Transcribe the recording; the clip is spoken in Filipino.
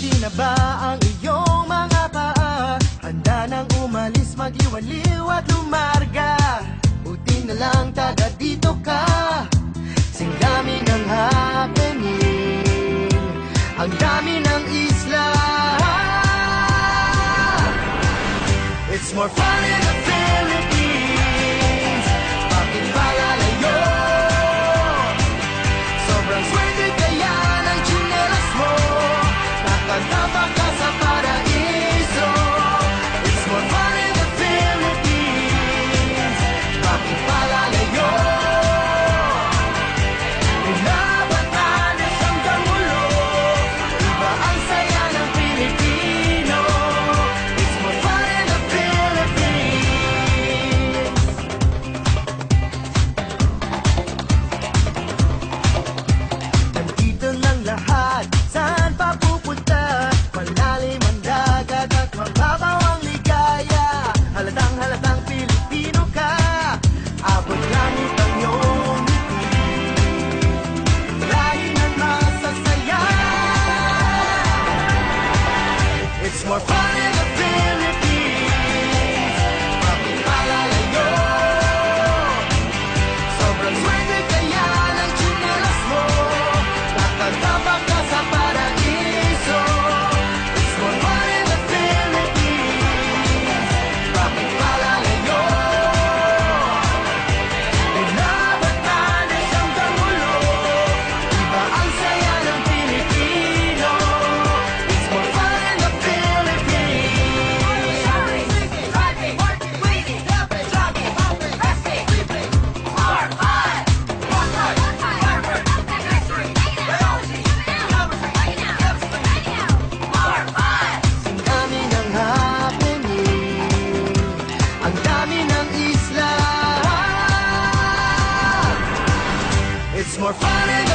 Ready na ba ang iyong mga paa? Handa nang umalis, mag-iwaliw at lumarga. Buti na lang taga dito ka. Singdami ng happening, ang dami ng isla. It's more fun in the Philippines. Bakit ba lalayo? Sobrang swerte kaya ng tsinelas mo. Nakatapa ka sa paraiso. It's more fun in the Philippines. Bakit ba lalayo? Nilabanan hanggang ulo. Iba ang saya ng Pilipino. It's more fun in the Philippines. Nandito ng lahat, saan pa pupunta? Malalim ang dagat at mababaw ang ligaya. Halatang Pilipino ka. Abot langit ang iyong ngiti. Lahat ng masasaya. It's more fun in the Philippines. Bakit ba lalayo? Sobrang swerte kaya ng tsinelas mo. Nakatapa ka sa paraiso. It's more fun in the Philippines. Bakit ba lalayo? Nilabanan hanggang ulo. Iba ang saya ng Pilipino. It's more fun in the Philippines. Ang dami ng happening, ang dami ng isla. It's more fun in